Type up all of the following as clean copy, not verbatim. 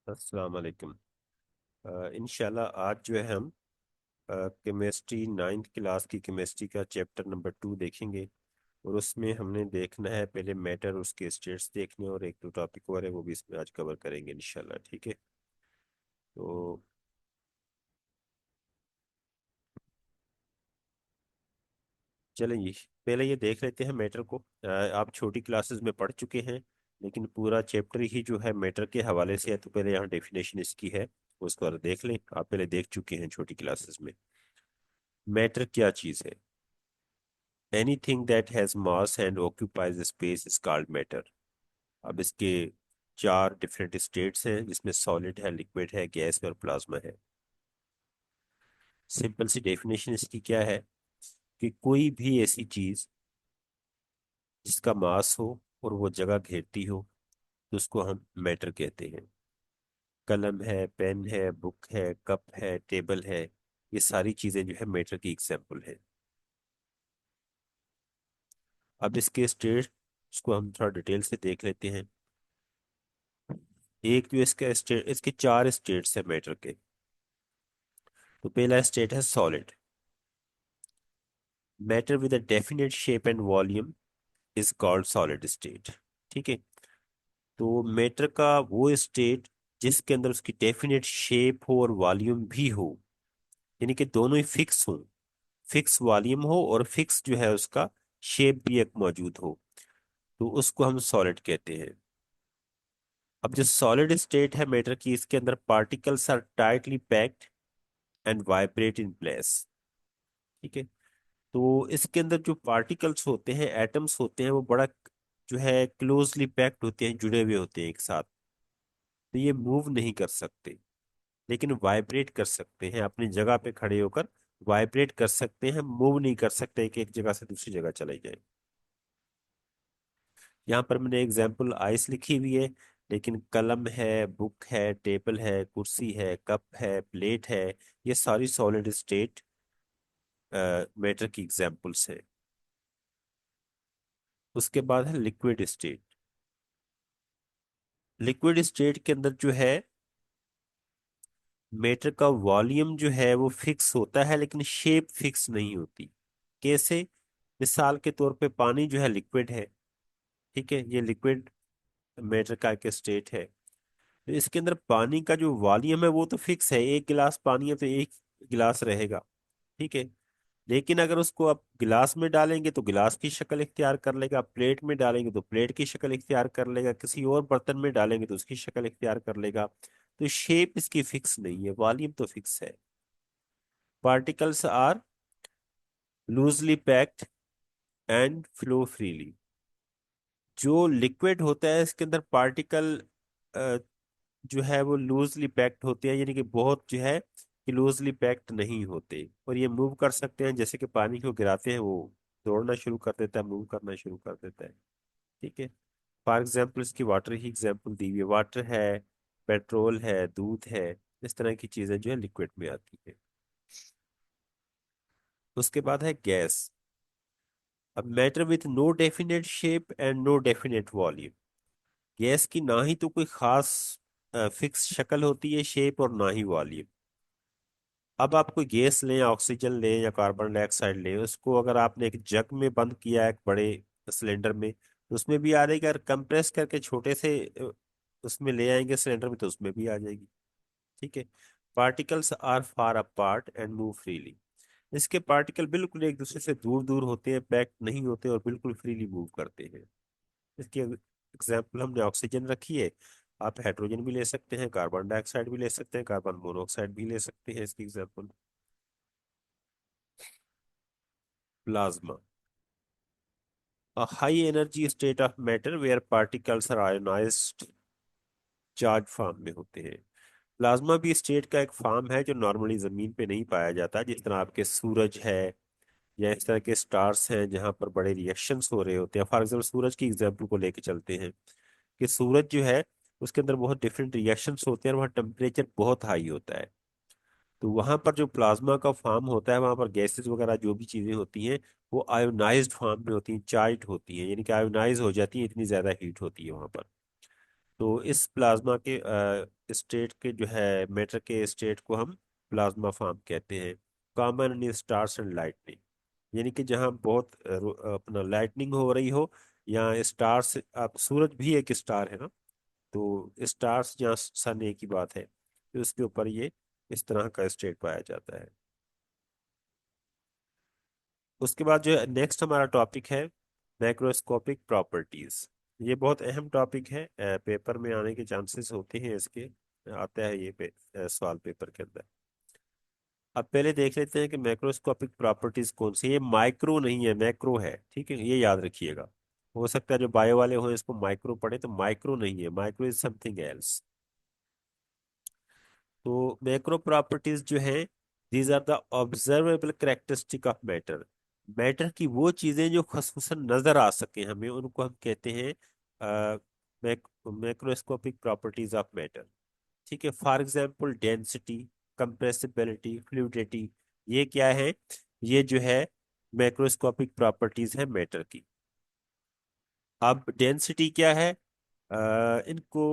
अस्सलाम वालेकुम। इंशाल्लाह आज जो है हम केमिस्ट्री नाइन्थ क्लास की केमिस्ट्री का चैप्टर नंबर 2 देखेंगे। और उसमें हमने देखना है पहले मैटर, उसके स्टेट्स देखने हैं, और एक दो टॉपिक और है वो भी इसमें आज कवर करेंगे इंशाल्लाह। ठीक है। तो चलें जी, पहले ये देख लेते हैं मैटर को। आप छोटी क्लासेस में पढ़ चुके हैं, लेकिन पूरा चैप्टर ही जो है मैटर के हवाले से है। तो पहले यहाँ डेफिनेशन इसकी है, उसको और देख लें। आप पहले देख चुके हैं छोटी क्लासेस में। मैटर क्या चीज़ है? Anything that has mass and occupies space is called matter. अब इसके चार डिफरेंट स्टेट्स हैं, जिसमें सॉलिड है, लिक्विड है, गैस है और प्लाज्मा है। सिंपल सी डेफिनेशन इसकी क्या है कि कोई भी ऐसी चीज जिसका मास हो और वो जगह घेरती हो, तो उसको हम मैटर कहते हैं। कलम है, पेन है, बुक है, कप है, टेबल है, ये सारी चीजें जो है मैटर की एग्जाम्पल है। अब इसके स्टेट्स को हम थोड़ा डिटेल से देख लेते हैं। एक जो इसका स्टेट, इसके चार स्टेट्स है मैटर के। तो पहला स्टेट है solid. Matter with a definite shape and volume is called solid state. ठीक है। तो मैटर का वो स्टेट जिसके अंदर उसकी डेफिनेट शेप हो और वॉल्यूम भी हो, यानी कि दोनों ही फिक्स हो, फिक्स वॉल्यूम हो और फिक्स जो है उसका शेप भी एक मौजूद हो, तो उसको हम सॉलिड कहते हैं। अब जो सॉलिड स्टेट है मैटर की, इसके अंदर particles are tightly packed and vibrate in place. ठीक है। तो इसके अंदर जो पार्टिकल्स होते हैं, एटम्स होते हैं, वो बड़ा जो है क्लोजली पैक्ड होते हैं, जुड़े हुए होते हैं एक साथ। तो ये मूव नहीं कर सकते, लेकिन वाइब्रेट कर सकते हैं अपनी जगह पे खड़े होकर। वाइब्रेट कर सकते हैं, मूव नहीं कर सकते कि एक जगह से दूसरी जगह चले जाए। यहाँ पर मैंने एग्जाम्पल आइस लिखी हुई है, लेकिन कलम है, बुक है, टेबल है, कुर्सी है, कप है, प्लेट है, ये सारी सॉलिड स्टेट मैटर की एग्जाम्पल्स है। उसके बाद है लिक्विड स्टेट। लिक्विड स्टेट के अंदर जो है मैटर का वॉल्यूम जो है वो फिक्स होता है, लेकिन शेप फिक्स नहीं होती। कैसे? मिसाल के तौर पे पानी जो है लिक्विड है। ठीक है, ये लिक्विड मैटर का एक स्टेट है। तो इसके अंदर पानी का जो वॉल्यूम है वो तो फिक्स है, एक गिलास पानी है तो एक गिलास रहेगा। ठीक है। लेकिन अगर उसको आप गिलास में डालेंगे तो गिलास की शक्ल इख्तियार कर लेगा, प्लेट में डालेंगे तो प्लेट की शक्ल इख्तियार कर लेगा, किसी और बर्तन में डालेंगे तो उसकी शक्ल इख्तियार कर लेगा। तो शेप इसकी फिक्स नहीं है, वॉल्यूम तो फिक्स है। Particles are loosely packed and flow freely. जो लिक्विड होता है इसके अंदर पार्टिकल जो है वो लूजली पैक्ड होते हैं, यानी कि बहुत जो है कि लूजली पैक्ड नहीं होते, और ये मूव कर सकते हैं। जैसे कि पानी को गिराते हैं, वो दौड़ना शुरू कर देता है, मूव करना शुरू कर देता है। ठीक है। फॉर एग्जाम्पल इसकी वाटर ही एग्जाम्पल दी हुई है। वाटर है, पेट्रोल है, दूध है, इस तरह की चीजें जो है लिक्विड में आती है। उसके बाद है गैस। अब matter with no definite shape and no definite volume. Gas की ना ही तो कोई खास फिक्स शक्ल होती है, शेप, और ना ही वॉल्यूम। अब आप कोई गैस लें, ऑक्सीजन लें या कार्बन डाइऑक्साइड लें, उसको अगर आपने एक जग में बंद किया है, एक बड़े सिलेंडर में, तो उसमें भी आ जाएगी। अगर कंप्रेस करके छोटे से उसमें ले आएंगे सिलेंडर में, तो उसमें भी आ जाएगी। ठीक है। Particles are far apart and move freely. इसके पार्टिकल बिल्कुल एक दूसरे से दूर दूर होते हैं, पैक्ड नहीं होते, और बिल्कुल फ्रीली मूव करते हैं। इसकी एग्जाम्पल हमने ऑक्सीजन रखी है। आप हाइड्रोजन भी ले सकते हैं, कार्बन डाइऑक्साइड भी ले सकते हैं, कार्बन मोनोऑक्साइड भी ले सकते हैं इसकी example. Plasma, a high energy state of matter where particles are ionized charge form में होते हैं। प्लाज्मा भी स्टेट का एक फॉर्म है जो नॉर्मली जमीन पे नहीं पाया जाता। जिस तरह आपके सूरज है या इस तरह के स्टार्स हैं जहां पर बड़े रिएक्शंस हो रहे होते हैं। फॉर एग्जाम्पल सूरज की एग्जाम्पल को लेके चलते हैं कि सूरज जो है उसके अंदर बहुत डिफरेंट रिएक्शंस होते हैं, और वहाँ टेम्परेचर बहुत हाई होता है। तो वहां पर जो प्लाज्मा का फॉर्म होता है, वहां पर गैसेस वगैरह जो भी चीजें होती हैं, वो आयोनाइज्ड फॉर्म में होती हैं, चार्ज होती हैं, यानी कि आयोनाइज हो जाती है, इतनी ज्यादा हीट होती है वहां पर। तो इस प्लाज्मा के स्टेट के जो है मैटर के स्टेट को हम प्लाज्मा फॉर्म कहते हैं। Common in stars and lightning, यानी कि जहाँ बहुत अपना लाइटनिंग हो रही हो, या स्टार्स, आप सूरज भी एक स्टार है ना, तो स्टार्स जहाँ सन एक ही बात है, तो उसके ऊपर ये इस तरह का स्टेट पाया जाता है। उसके बाद जो नेक्स्ट हमारा टॉपिक है मैक्रोस्कोपिक प्रॉपर्टीज। ये बहुत अहम टॉपिक है, पेपर में आने के चांसेस होते हैं इसके, आता है ये सवाल पेपर के अंदर। अब पहले देख लेते हैं कि मैक्रोस्कोपिक प्रॉपर्टीज कौन सी है। ये माइक्रो नहीं है, मैक्रो है, ठीक है, ये याद रखिएगा। हो सकता है जो बायो वाले हो इसको माइक्रो पढ़े, तो माइक्रो नहीं है, माइक्रो इज समथिंग एल्स। तो मैक्रो प्रॉपर्टीज जो है, these are the observable characteristic of matter. Matter की वो चीजें जो खसूसन नजर आ सके हमें, उनको हम कहते हैं मैक्रोस्कोपिक प्रॉपर्टीज ऑफ मैटर। ठीक है, for example density, compressibility, fluidity, ये क्या है, ये जो है मैक्रोस्कोपिक प्रॉपर्टीज है मैटर की। अब डेंसिटी क्या है, इनको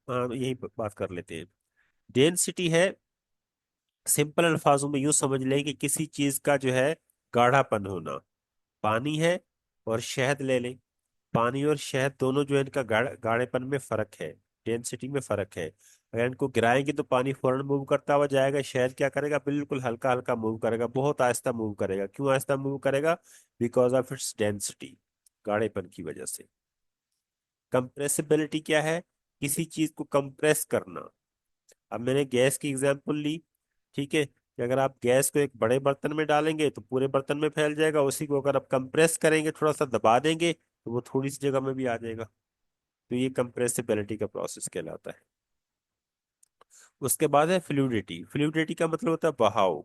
यही बात कर लेते हैं। डेंसिटी है, सिंपल अल्फाजों में यूं समझ लें कि किसी चीज का जो है गाढ़ापन होना। पानी है और शहद ले लें, पानी और शहद दोनों जो है इनका गाढ़ेपन में फर्क है, डेंसिटी में फर्क है। अगर इनको गिराएंगे तो पानी फौरन मूव करता हुआ जाएगा, शहद क्या करेगा, बिल्कुल हल्का हल्का मूव करेगा, बहुत आहिस्ता मूव करेगा। क्यों आहिस्ता मूव करेगा? बिकॉज ऑफ इट्स डेंसिटी, गाढ़ेपन की वजह से। कंप्रेसिबिलिटी क्या है? किसी चीज को कंप्रेस करना। अब मैंने गैस की एग्जांपल ली, ठीक है, कि अगर आप गैस को एक बड़े बर्तन में डालेंगे तो पूरे बर्तन में फैल जाएगा, उसी को अगर आप कंप्रेस करेंगे, थोड़ा सा दबा देंगे, तो वो थोड़ी सी जगह में भी आ जाएगा। तो ये कंप्रेसिबिलिटी का प्रोसेस कहलाता है। उसके बाद है फ्लूइडिटी। फ्लूइडिटी का मतलब होता है बहाव।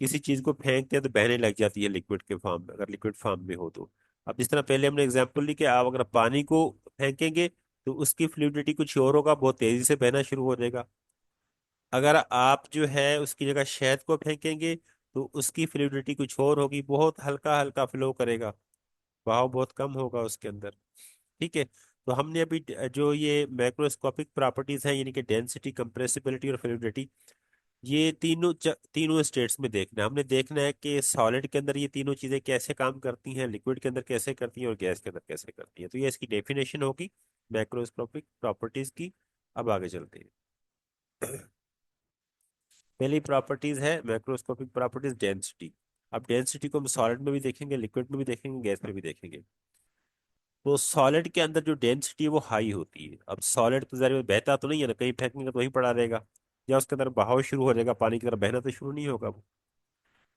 किसी चीज को फेंकते हैं तो बहने लग जाती है लिक्विड के फॉर्म में, अगर लिक्विड फॉर्म में हो तो। अब जिस तरह पहले हमने एग्जांपल ली कि आप अगर पानी को फेंकेंगे तो उसकी फ्लूइडिटी कुछ और होगा, बहुत तेजी से बहना शुरू हो जाएगा। अगर आप जो है उसकी जगह शहद को फेंकेंगे तो उसकी फ्लूइडिटी कुछ और होगी, बहुत हल्का हल्का फ्लो करेगा, बहाव बहुत कम होगा उसके अंदर। ठीक है, तो हमने अभी जो ये मैक्रोस्कोपिक प्रॉपर्टीज हैं, यानी कि डेंसिटी, कंप्रेसिबिलिटी और फ्लूइडिटी, ये तीनों स्टेट्स में देखना है। हमने देखना है कि सॉलिड के अंदर ये तीनों चीजें कैसे काम करती हैं, लिक्विड के अंदर कैसे करती हैं, और गैस के अंदर कैसे करती हैं। तो ये इसकी डेफिनेशन होगी मैक्रोस्कोपिक प्रॉपर्टीज की। अब आगे चलते हैं। पहली प्रॉपर्टीज है मैक्रोस्कोपिक प्रॉपर्टीज, डेंसिटी। अब डेंसिटी को हम सॉलिड में भी देखेंगे, लिक्विड में भी देखेंगे, गैस में भी देखेंगे। तो सॉलिड के अंदर जो डेंसिटी है वो हाई होती है। अब सॉलिड तो जरा बहता तो नहीं है ना, कहीं फेंकेंगे तो वहीं पड़ा रहेगा, या उसके अंदर बहाव शुरू हो जाएगा, पानी की तरह बहना तो शुरू नहीं होगा वो।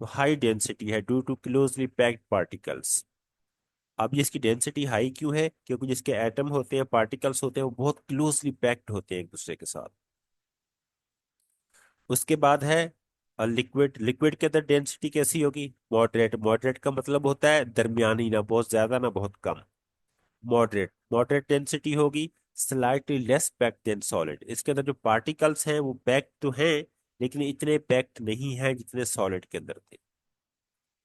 तो हाई डेंसिटी है due to closely packed particles. अब ये इसकी डेंसिटी हाई क्यों है? क्योंकि जिसके एटम होते हैं, पार्टिकल्स होते हैं, वो बहुत क्लोजली पैक्ड होते हैं एक दूसरे के साथ। उसके बाद है लिक्विड। लिक्विड के अंदर डेंसिटी कैसी होगी? मॉडरेट। मॉडरेट का मतलब होता है दरमियानी, ना बहुत ज्यादा ना बहुत कम। मॉडरेट, मॉडरेट डेंसिटी होगी। Slightly less packed than solid. इसके अंदर जो पार्टिकल्स हैं वो पैक्ड तो हैं, लेकिन इतने पैक्ड नहीं हैं जितने सॉलिड के अंदर थे।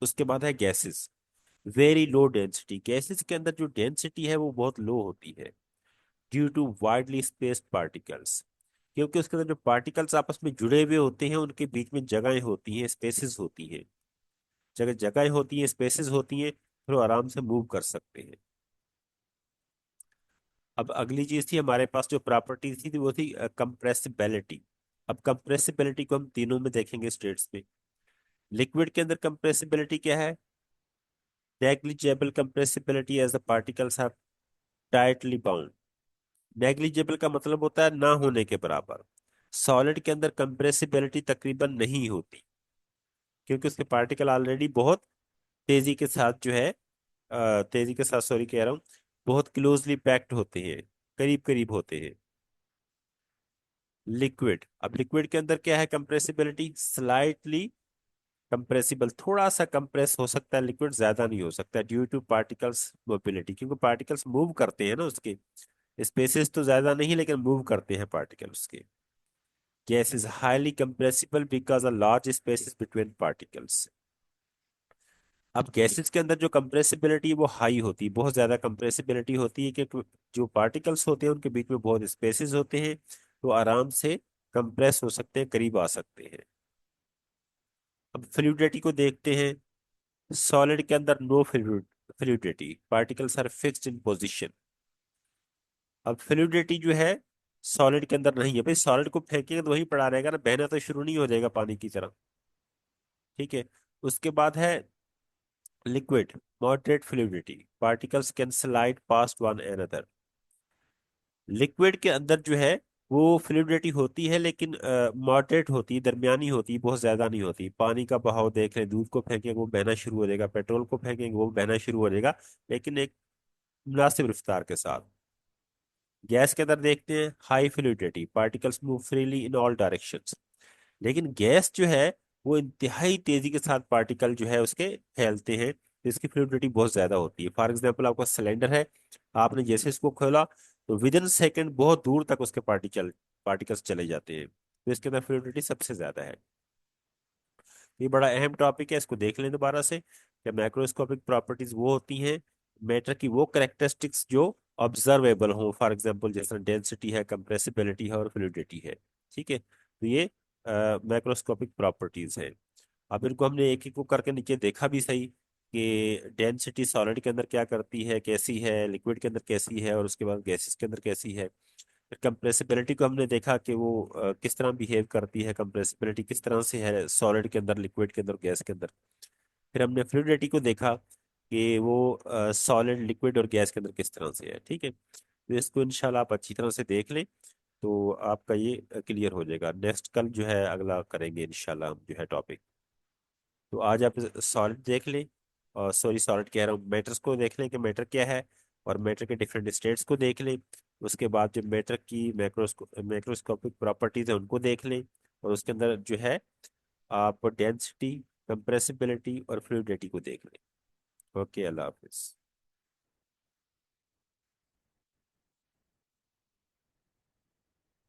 उसके बाद है gases. Very low density. Gases के अंदर जो डेंसिटी है वो बहुत लो होती है, due to widely spaced particles. क्योंकि उसके अंदर जो पार्टिकल्स आपस में जुड़े हुए होते हैं, उनके बीच में जगहें होती हैं, स्पेसेस होती हैं। जगह जगहें होती हैं, स्पेसेस होती हैं, फिर वो आराम से मूव कर सकते हैं। अब अगली चीज थी हमारे पास जो प्रॉपर्टी थी वो थी कंप्रेसिबिलिटी। अब कंप्रेसिबिलिटी को हम तीनों में देखेंगे स्टेट्स में। लिक्विड के अंदर कंप्रेसिबिलिटी क्या है? Negligible compressibility as the particles are tightly bound. Negligible का मतलब होता है ना होने के बराबर। सॉलिड के अंदर कंप्रेसिबिलिटी तकरीबन नहीं होती, क्योंकि उसके पार्टिकल ऑलरेडी बहुत तेजी के साथ जो है, तेजी के साथ सॉरी कह रहा हूँ, बहुत क्लोजली पैक्ड होते हैं, करीब करीब होते हैं। लिक्विड, अब लिक्विड के अंदर क्या है कंप्रेसिबिलिटी? स्लाइटली कंप्रेसिबल, थोड़ा सा कंप्रेस हो सकता है लिक्विड, ज्यादा नहीं हो सकता, ड्यू टू पार्टिकल्स मोबिलिटी, क्योंकि पार्टिकल्स मूव करते हैं ना उसके। स्पेसेस तो ज्यादा नहीं लेकिन मूव करते हैं पार्टिकल्स के। Gas is highly compressible because of large spaces between particles. अब गैसेस के अंदर जो कंप्रेसिबिलिटी वो हाई होती है, बहुत ज्यादा कंप्रेसिबिलिटी होती है, कि जो पार्टिकल्स होते हैं उनके बीच में बहुत स्पेसेस होते हैं, तो आराम से कंप्रेस हो सकते हैं, करीब आ सकते हैं। अब फ्लूइडिटी को देखते हैं। सॉलिड के अंदर no fluidity, particles are fixed in position. अब फ्लूइडिटी जो है सॉलिड के अंदर नहीं है। भाई सॉलिड को फेंकेंगे तो वहीं पड़ा रहेगा ना, बहना तो शुरू नहीं हो जाएगा पानी की तरह। ठीक है। उसके बाद है liquid, moderate fluidity, particles can slide past one another. Liquid के अंदर जो है वो फ्लूइडिटी होती है, लेकिन मॉडरेट होती है, दरमियानी होती है, बहुत ज्यादा नहीं होती। पानी का बहाव देख लें, दूध को फेंकेंगे वो बहना शुरू हो जाएगा, पेट्रोल को फेंकेंगे वो बहना शुरू हो जाएगा, लेकिन एक मुनासिब रफ्तार के साथ। गैस के अंदर देखते हैं high fluidity, particles move freely in all directions. लेकिन गैस जो है वो इंतहाई तेजी के साथ पार्टिकल जो है उसके फैलते हैं, तो इसकी फ्लूइडिटी बहुत ज्यादा होती है। फॉर एग्जाम्पल आपका सिलेंडर है, आपने जैसे इसको खोला तो विद इन सेकेंड बहुत दूर तक उसके पार्टिकल्स चले जाते हैं, तो इसके अंदर फ्लूइडिटी सबसे ज्यादा है। ये बड़ा अहम टॉपिक है, इसको देख लें दोबारा से। क्या मैक्रोस्कोपिक प्रॉपर्टीज वो होती हैं मैटर की, वो करेक्टरिस्टिक्स जो ऑब्जर्वेबल हो, फॉर एग्जांपल जैसे डेंसिटी है, कंप्रेसिबिलिटी है और फ्लूइडिटी है। ठीक है, तो ये मैक्रोस्कोपिक प्रॉपर्टीज हैं। अब इनको हमने एक एक को करके नीचे देखा भी सही, कि डेंसिटी सॉलिड के अंदर क्या करती है, कैसी है, लिक्विड के अंदर कैसी है, और उसके बाद गैसेस के अंदर कैसी है। फिर कंप्रेसिबिलिटी को हमने देखा कि वो किस तरह बिहेव करती है, कंप्रेसिबिलिटी किस तरह से है सॉलिड के अंदर, लिक्विड के अंदर, गैस के अंदर। फिर हमने फ्लूइडिटी को देखा कि वो सॉलिड, लिक्विड और गैस के अंदर किस तरह से है। ठीक है, तो इसको इंशाल्लाह आप अच्छी तरह से देख लें, तो आपका ये क्लियर हो जाएगा। नेक्स्ट कल जो है अगला करेंगे इंशाल्लाह हम जो है टॉपिक। तो आज आप सॉलिड देख लें, और सॉरी सॉलिड कह रहा हूँ, मैटर्स को देख लें कि मैटर क्या है, और मैटर के डिफरेंट स्टेट्स को देख लें। उसके बाद जो मैटर की मैक्रोस्कोपिक प्रॉपर्टीज है उनको देख लें, और उसके अंदर जो है आप डेंसिटी, कंप्रेसिबिलिटी और फ्लूइडिटी को देख लें। ओके, अल्लाह हाफिज।